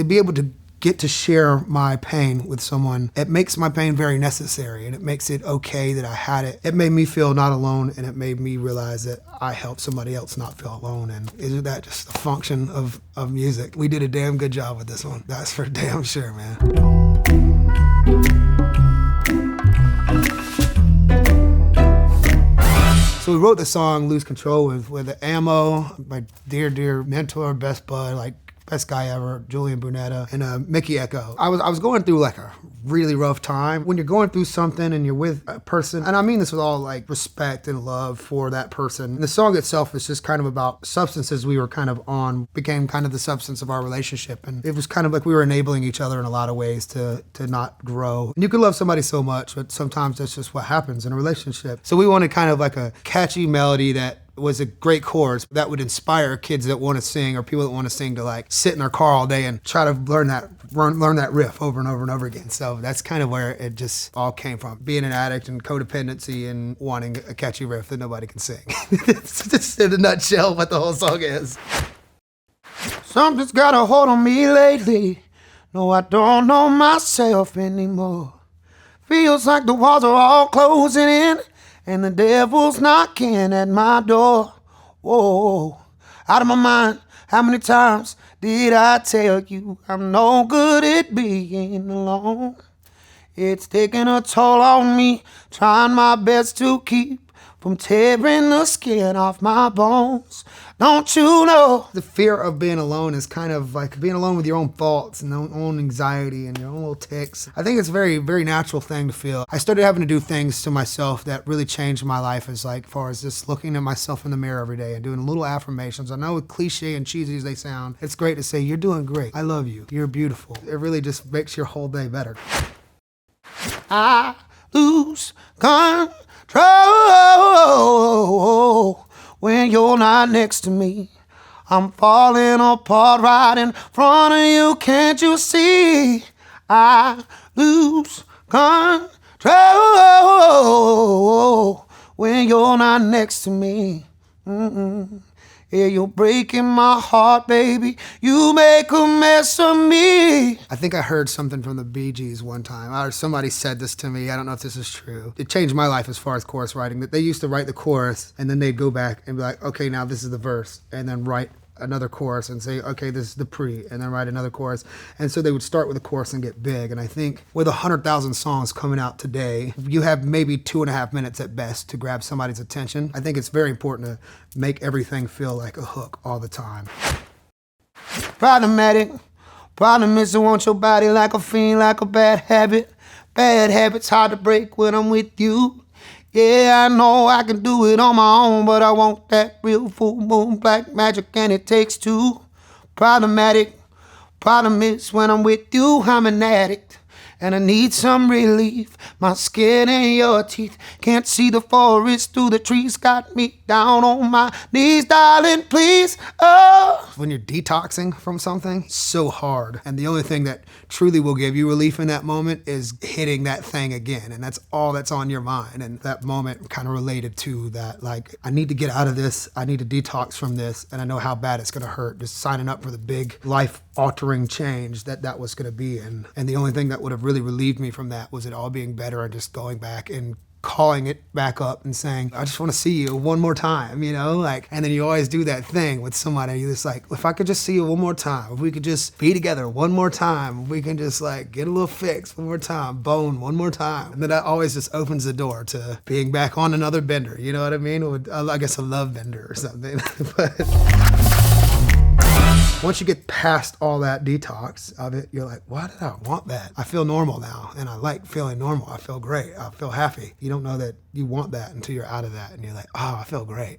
to be able to get to share my pain with someone, it makes my pain very necessary, and it makes it okay that I had it. It made me feel not alone, and it made me realize that I helped somebody else not feel alone. And isn't that just a function of music? We did a damn good job with this one. That's for damn sure, man. So we wrote the song Lose Control with Ammo, my dear mentor, best bud, like best guy ever, Julian Bunetta, and Mickey Echo. I was going through like a really rough time. When you're going through something and you're with a person, and I mean this with all like respect and love for that person. And the song itself is just kind of about substances we were kind of on, became kind of the substance of our relationship. And it was kind of like we were enabling each other in a lot of ways to not grow. And you can love somebody so much, but sometimes that's just what happens in a relationship. So we wanted kind of like a catchy melody that was a great chorus that would inspire kids that want to sing or people that want to sing to like sit in their car all day and try to learn that riff over and over and over again. So that's kind of where it just all came from. Being an addict and codependency and wanting a catchy riff that nobody can sing. It's just in a nutshell what the whole song is. Something's got a hold on me lately. No, I don't know myself anymore. Feels like the walls are all closing in and the devil's knocking at my door. Whoa, out of my mind, how many times did I tell you I'm no good at being alone? It's taking a toll on me, trying my best to keep from tearing the skin off my bones. Don't you know? The fear of being alone is kind of like being alone with your own thoughts and your own anxiety and your own little tics. I think it's a very, very natural thing to feel. I started having to do things to myself that really changed my life as far as just looking at myself in the mirror every day and doing little affirmations. I know cliche and cheesy as they sound, it's great to say, you're doing great. I love you. You're beautiful. It really just makes your whole day better. I lose control when you're not next to me. I'm falling apart right in front of you. Can't you see? I lose control when you're not next to me. Yeah, you're breaking my heart, baby. You make a mess of me. I think I heard something from the Bee Gees one time. Or somebody said this to me. I don't know if this is true. It changed my life as far as chorus writing. That they used to write the chorus, and then they'd go back and be like, okay, now this is the verse, and then write another chorus and say, okay, this is the pre, and then write another chorus. And so they would start with a chorus and get big. And I think with 100,000 songs coming out today, you have maybe 2.5 minutes at best to grab somebody's attention. I think it's very important to make everything feel like a hook all the time. Problematic. Problem is I want your body like a fiend, like a bad habit. Bad habits hard to break when I'm with you. Yeah, I know I can do it on my own, but I want that real full moon black magic, and it takes two. Problematic. Problem is when I'm with you, I'm an addict, and I need some relief. My skin and your teeth can't see the forest through the trees. Got me down on my knees, darling, please. Oh. When you're detoxing from something, it's so hard. And the only thing that truly will give you relief in that moment is hitting that thing again. And that's all that's on your mind. And that moment kind of related to that, like, I need to get out of this. I need to detox from this. And I know how bad it's going to hurt. Just signing up for the big life-altering change that was going to be. And the only thing that would have really relieved me from that was it all being better and just going back and calling it back up and saying, I just want to see you one more time, you know, like, and then you always do that thing with somebody. You're just like, if I could just see you one more time, if we could just be together one more time, if we can just like get a little fix one more time, bone one more time. And then that always just opens the door to being back on another bender, you know what I mean? I guess a love bender or something. But once you get past all that detox of it, you're like, why did I want that? I feel normal now, and I like feeling normal. I feel great. I feel happy. You don't know that you want that until you're out of that, and you're like, oh, I feel great.